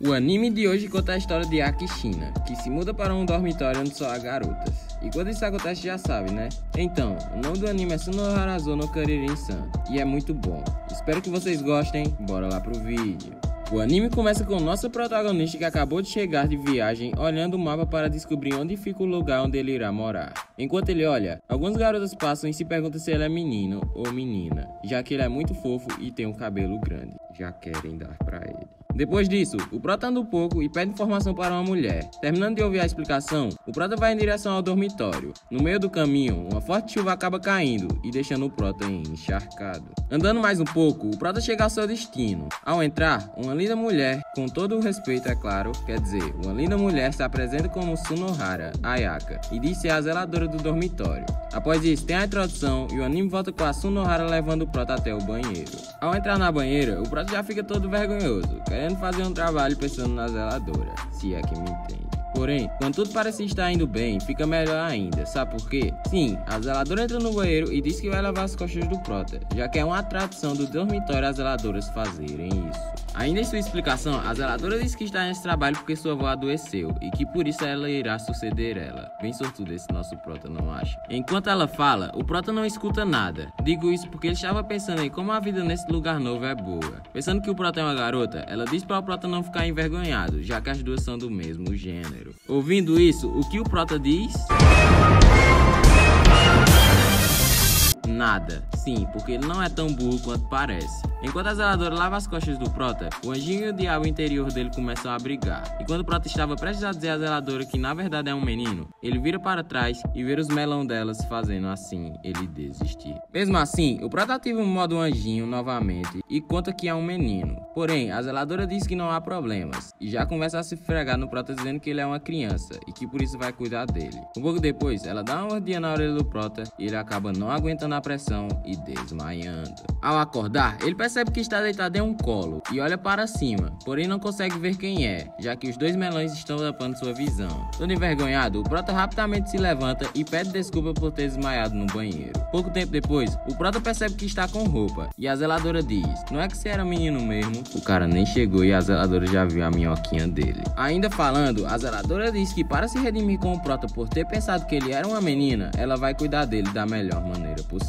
O anime de hoje conta a história de Akishina, que se muda para um dormitório onde só há garotas. E quando isso acontece já sabe, né? Então, o nome do anime é Sunoharazo no Karirin-san, e é muito bom. Espero que vocês gostem, bora lá pro vídeo. O anime começa com nosso protagonista que acabou de chegar de viagem, olhando o mapa para descobrir onde fica o lugar onde ele irá morar. Enquanto ele olha, algumas garotas passam e se perguntam se ele é menino ou menina, já que ele é muito fofo e tem um cabelo grande. Já querem dar pra ele. Depois disso, o Prota anda um pouco e pede informação para uma mulher. Terminando de ouvir a explicação, o Prota vai em direção ao dormitório. No meio do caminho, uma forte chuva acaba caindo e deixando o Prota encharcado. Andando mais um pouco, o Prota chega ao seu destino. Ao entrar, uma linda mulher, com todo o respeito é claro, quer dizer, uma linda mulher se apresenta como Sunohara Ayaka e diz ser a zeladora do dormitório. Após isso, tem a introdução e o anime volta com a Sunohara levando o Prota até o banheiro. Ao entrar na banheira, o Prota já fica todo vergonhoso, querendo fazer um trabalho pensando na zeladora, se é que me entende. Porém, quando tudo parece estar indo bem, fica melhor ainda, sabe por quê? Sim, a zeladora entra no banheiro e diz que vai lavar as costas do Prota, já que é uma tradição do dormitório as zeladoras fazerem isso. Ainda em sua explicação, a zeladora diz que está nesse trabalho porque sua avó adoeceu e que por isso ela irá suceder ela. Bem sortudo esse nosso Prota, não acha? Enquanto ela fala, o Prota não escuta nada. Digo isso porque ele estava pensando em como a vida nesse lugar novo é boa. Pensando que o Prota é uma garota, ela diz para o Prota não ficar envergonhado, já que as duas são do mesmo gênero. Ouvindo isso, o que o Prota diz? Nada. Sim, porque ele não é tão burro quanto parece. Enquanto a zeladora lava as costas do Prota, o anjinho e o diabo interior dele começam a brigar. E quando o Prota estava prestes a dizer à zeladora que na verdade é um menino, ele vira para trás e vê os melão delas fazendo assim ele desistir. Mesmo assim, o Prota ativa o modo anjinho novamente e conta que é um menino. Porém, a zeladora diz que não há problemas e já começa a se fregar no Prota dizendo que ele é uma criança e que por isso vai cuidar dele. Um pouco depois, ela dá uma mordidinha na orelha do Prota e ele acaba não aguentando a pressão e desmaiando. Ao acordar, ele percebe que está deitado em um colo e olha para cima, porém não consegue ver quem é, já que os dois melões estão tampando sua visão. Todo envergonhado, o Prota rapidamente se levanta e pede desculpa por ter desmaiado no banheiro. Pouco tempo depois, o Prota percebe que está com roupa e a zeladora diz: não é que você era menino mesmo? O cara nem chegou e a zeladora já viu a minhoquinha dele. Ainda falando, a zeladora diz que para se redimir com o Prota por ter pensado que ele era uma menina, ela vai cuidar dele da melhor maneira possível.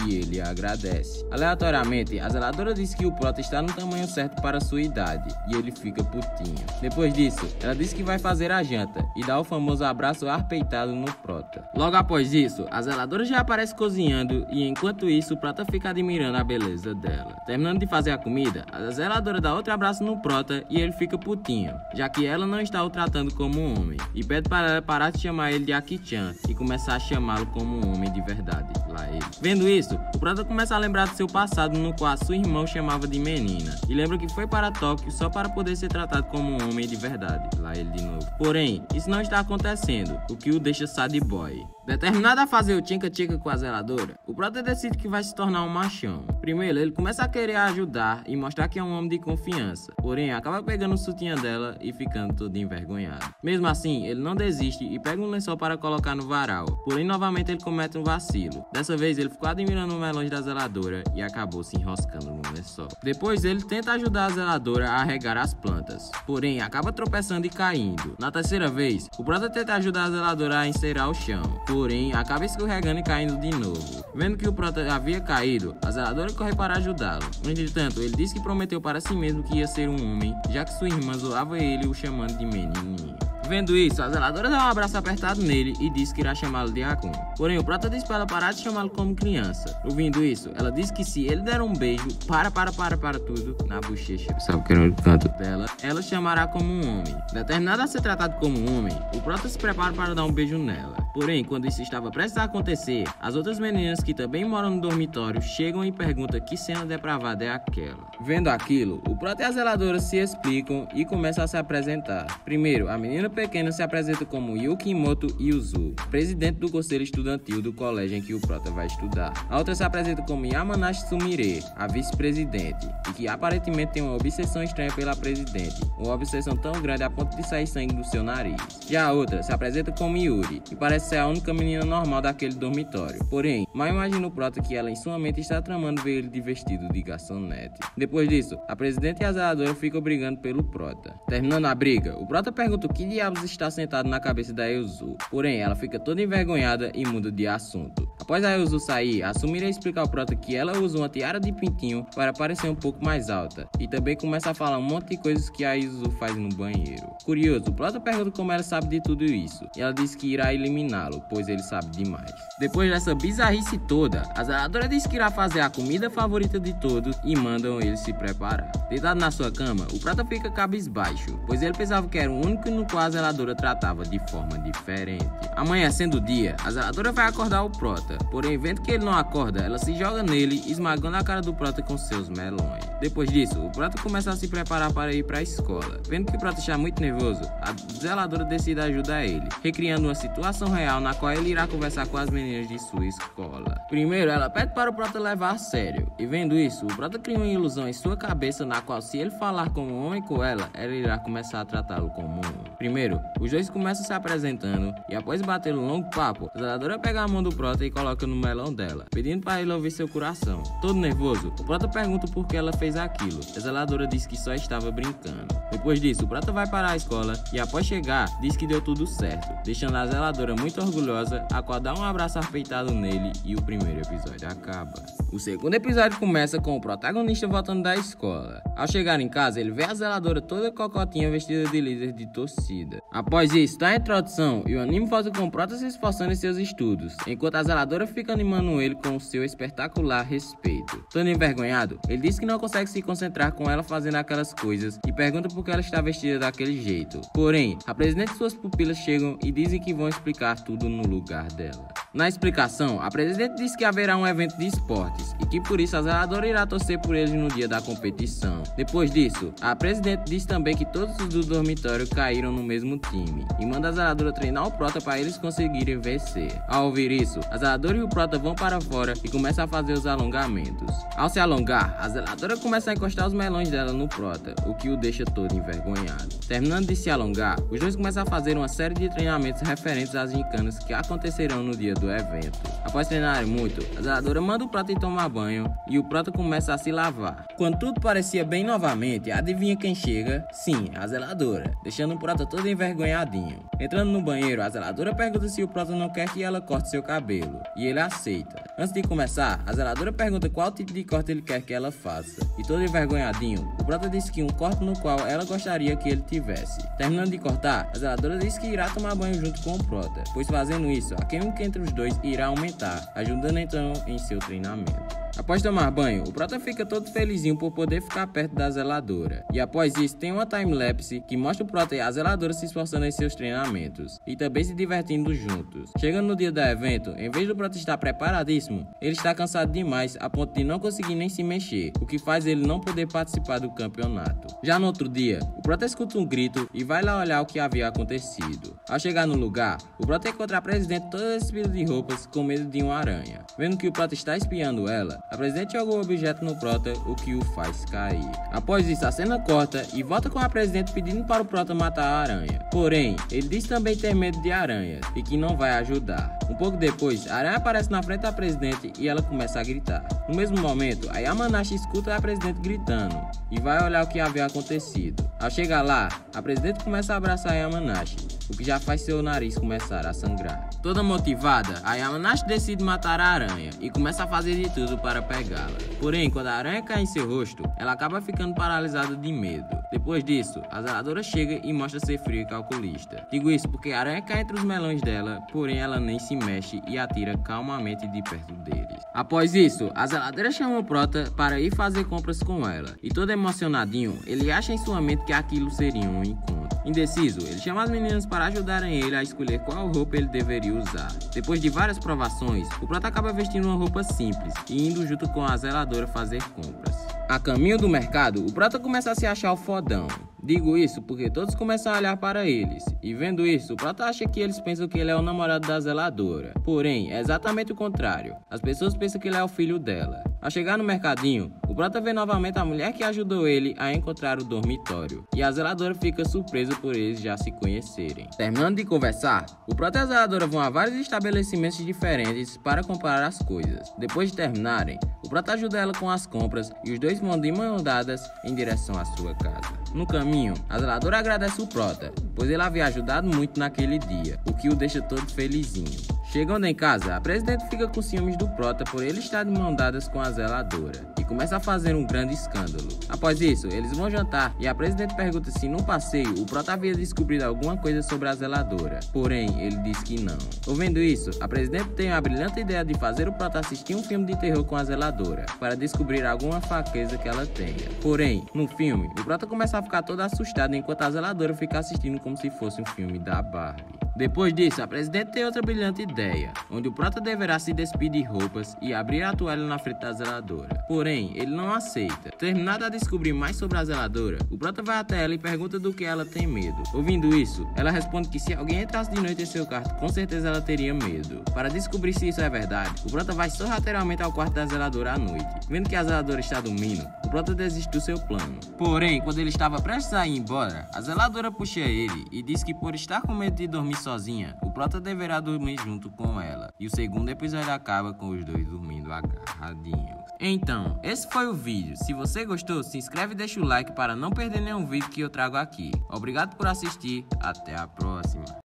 E ele agradece. Aleatoriamente, a zeladora diz que o Prota está no tamanho certo para sua idade e ele fica putinho. Depois disso, ela diz que vai fazer a janta e dá o famoso abraço arpeitado no Prota. Logo após isso, a zeladora já aparece cozinhando e enquanto isso o Prota fica admirando a beleza dela. Terminando de fazer a comida, a zeladora dá outro abraço no Prota e ele fica putinho, já que ela não está o tratando como um homem e pede para ela parar de chamar ele de Aki-chan e começar a chamá-lo como um homem de verdade. Lá ele. Vendo isso, o Prota começa a lembrar do seu passado no qual sua irmã o chamava de menina e lembra que foi para Tóquio só para poder ser tratado como um homem de verdade. Lá ele de novo. Porém, isso não está acontecendo, o que o deixa sad boy. Determinado a fazer o tchinca-tchinca com a zeladora, o Prota decide que vai se tornar um machão. Primeiro, ele começa a querer ajudar e mostrar que é um homem de confiança. Porém, acaba pegando o sutiã dela e ficando todo envergonhado. Mesmo assim, ele não desiste e pega um lençol para colocar no varal. Porém, novamente ele comete um vacilo. Dessa vez, ele ficou admirando o melões da zeladora e acabou se enroscando no lençol. Depois, ele tenta ajudar a zeladora a regar as plantas. Porém, acaba tropeçando e caindo. Na terceira vez, o Prota tenta ajudar a zeladora a enceirar o chão. Porém, acaba escorregando e caindo de novo. Vendo que o Prota havia caído, a zeladora corre para ajudá-lo. Entretanto, ele disse que prometeu para si mesmo que ia ser um homem, já que sua irmã zoava ele o chamando de menininho. Vendo isso, a zeladora dá um abraço apertado nele e diz que irá chamá-lo de Akun. Porém, o Prota diz para ela parar de chamá-lo como criança. Ouvindo isso, ela diz que se ele der um beijo, para tudo, na bochecha, sabe que era o canto dela, ela chamará como um homem. Determinado a ser tratado como um homem, o Prota se prepara para dar um beijo nela. Porém, quando isso estava prestes a acontecer, as outras meninas que também moram no dormitório chegam e perguntam que cena depravada é aquela. Vendo aquilo, o Prota e a zeladora se explicam e começam a se apresentar. Primeiro, a menina pequena se apresenta como Yukimoto Yuzu, presidente do conselho estudantil do colégio em que o prota vai estudar. A outra se apresenta como Yamanashi Sumire, a vice-presidente, e que aparentemente tem uma obsessão estranha pela presidente, uma obsessão tão grande a ponto de sair sangue do seu nariz. Já a outra se apresenta como Yuri, e parece ser a única menina normal daquele dormitório. Porém, mal imagina o prota que ela em sua mente está tramando ver ele de vestido de garçonete. Depois disso, a presidente e a zeladora ficam brigando pelo prota. Terminando a briga, o prota pergunta o que diabos está sentado na cabeça da Yuzu. Porém, ela fica toda envergonhada e muda de assunto. Após a Yuzu sair, a Sumire explica ao prota que ela usa uma tiara de pintinho para parecer um pouco mais alta, e também começa a falar um monte de coisas que a Yuzu faz no banheiro. Curioso, o prota pergunta como ela sabe de tudo isso, e ela diz que irá eliminá-lo, pois ele sabe demais. Depois dessa bizarrice toda, a zeladora diz que irá fazer a comida favorita de todos e mandam ele se preparar. Deitado na sua cama, o prota fica cabisbaixo, pois ele pensava que era o único no qual a zeladora tratava de forma diferente. Amanhecendo o dia, a zeladora vai acordar o prota, porém vendo que ele não acorda, ela se joga nele, esmagando a cara do prota com seus melões. Depois disso, o prota começa a se preparar para ir para a escola. Vendo que o prota está muito nervoso, a zeladora decide ajudar ele, recriando uma situação real na qual ele irá conversar com as meninas de sua escola. Primeiro, ela pede para o prota levar a sério, e vendo isso, o prota cria uma ilusão em sua cabeça na qual, se ele falar como um homem com ela irá começar a tratá-lo como um homem. Primeiro, os dois começam se apresentando, e após bater um longo papo, a zeladora pega a mão do prota e coloca no melão dela, pedindo para ele ouvir seu coração. Todo nervoso, o prota pergunta por que ela fez aquilo. A zeladora diz que só estava brincando. Depois disso, o prota vai para a escola e após chegar, diz que deu tudo certo, deixando a zeladora muito orgulhosa, a qual dá um abraço apertado nele e o primeiro episódio acaba. O segundo episódio começa com o protagonista voltando da escola. Ao chegar em casa, ele vê a zeladora toda cocotinha vestida de líder de torcida. Após isso, tá a introdução e o anime volta com o prota se esforçando em seus estudos, enquanto a zeladora fica animando ele com o seu espetacular respeito. Todo envergonhado, ele diz que não consegue se concentrar com ela fazendo aquelas coisas e pergunta por que ela está vestida daquele jeito. Porém, a presidente e suas pupilas chegam e dizem que vão explicar tudo no lugar dela. Na explicação, a presidente diz que haverá um evento de esportes e que por isso a zeladora irá torcer por eles no dia da competição. Depois disso, a presidente diz também que todos os do dormitório caíram no mesmo time e manda a zeladora treinar o prota para eles conseguirem vencer. Ao ouvir isso, a zeladora e o prota vão para fora e começam a fazer os alongamentos. Ao se alongar, a zeladora começa a encostar os melões dela no prota, o que o deixa todo envergonhado. Terminando de se alongar, os dois começam a fazer uma série de treinamentos referentes às gincanas que acontecerão no dia do evento. Após treinarem muito, a zeladora manda o prota ir tomar banho e o prota começa a se lavar. Quando tudo parecia bem novamente, adivinha quem chega? Sim, a zeladora, deixando o prota todo envergonhadinho. Entrando no banheiro, a zeladora pergunta se o prota não quer que ela corte seu cabelo, e ele aceita. Antes de começar, a zeladora pergunta qual tipo de corte ele quer que ela faça, e todo envergonhadinho, o prota diz que um corte no qual ela gostaria que ele tivesse. Terminando de cortar, a zeladora diz que irá tomar banho junto com o prota, pois fazendo isso, a química entre os dois irá aumentar, ajudando então em seu treinamento. Após tomar banho, o prota fica todo felizinho por poder ficar perto da zeladora. E após isso, tem uma timelapse que mostra o prota e a zeladora se esforçando em seus treinamentos e também se divertindo juntos. Chegando no dia do evento, em vez do prota estar preparadíssimo, ele está cansado demais a ponto de não conseguir nem se mexer, o que faz ele não poder participar do campeonato. Já no outro dia, o prota escuta um grito e vai lá olhar o que havia acontecido. Ao chegar no lugar, o prota encontra a presidente toda despida de roupas com medo de uma aranha. Vendo que o prota está espiando ela, a presidente joga o objeto no prota, o que o faz cair. Após isso, a cena corta e volta com a presidente pedindo para o prota matar a aranha. Porém, ele diz também ter medo de aranhas e que não vai ajudar. Um pouco depois, a aranha aparece na frente da presidente e ela começa a gritar. No mesmo momento, a Yamanashi escuta a presidente gritando e vai olhar o que havia acontecido. Ao chegar lá, a presidente começa a abraçar a Yamanashi, o que já faz seu nariz começar a sangrar. Toda motivada, a Yamanashi decide matar a aranha e começa a fazer de tudo para pegá-la. Porém, quando a aranha cai em seu rosto, ela acaba ficando paralisada de medo. Depois disso, a zeladora chega e mostra ser fria e calculista. Digo isso porque a aranha cai entre os melões dela, porém ela nem se mexe e atira calmamente de perto deles. Após isso, a zeladora chama o prota para ir fazer compras com ela. E todo emocionadinho, ele acha em sua mente que aquilo seria um encontro. Indeciso, ele chama as meninas para ajudarem ele a escolher qual roupa ele deveria usar. Depois de várias provações, o prota acaba vestindo uma roupa simples e indo junto com a zeladora fazer compras. A caminho do mercado, o prota começa a se achar o fodão. Digo isso porque todos começam a olhar para eles, e vendo isso, o Prota acha que eles pensam que ele é o namorado da zeladora. Porém, é exatamente o contrário. As pessoas pensam que ele é o filho dela. Ao chegar no mercadinho, o Prota vê novamente a mulher que ajudou ele a encontrar o dormitório, e a zeladora fica surpresa por eles já se conhecerem. Terminando de conversar, o Prota e a zeladora vão a vários estabelecimentos diferentes para comprar as coisas. Depois de terminarem, o Prota ajuda ela com as compras e os dois vão de mãos dadas em direção à sua casa. No caminho, a zeladora agradece o Prota, pois ele havia ajudado muito naquele dia, o que o deixa todo felizinho. Chegando em casa, a presidente fica com ciúmes do Prota por ele estar de mãos dadas com a zeladora e começa a fazer um grande escândalo. Após isso, eles vão jantar e a presidente pergunta se no passeio o Prota havia descobrido alguma coisa sobre a zeladora, porém ele diz que não. Ouvindo isso, a presidente tem a brilhante ideia de fazer o Prota assistir um filme de terror com a zeladora para descobrir alguma fraqueza que ela tenha. Porém, no filme, o Prota começa a ficar todo assustado enquanto a zeladora fica assistindo como se fosse um filme da Barbie. Depois disso, a presidente tem outra brilhante ideia, onde o Prota deverá se despir de roupas e abrir a toalha na frente da zeladora. Porém, ele não aceita. Terminado a descobrir mais sobre a zeladora, o Prota vai até ela e pergunta do que ela tem medo. Ouvindo isso, ela responde que se alguém entrasse de noite em seu quarto, com certeza ela teria medo. Para descobrir se isso é verdade, o Prota vai sorrateiramente ao quarto da zeladora à noite. Vendo que a zeladora está dormindo, o Prota desiste do seu plano. Porém, quando ele estava prestes a ir embora, a zeladora puxa ele e diz que por estar com medo de dormir sozinha, o Prota deverá dormir junto com ela. E o segundo episódio acaba com os dois dormindo agarradinhos. Então, esse foi o vídeo. Se você gostou, se inscreve e deixa o like para não perder nenhum vídeo que eu trago aqui. Obrigado por assistir, até a próxima.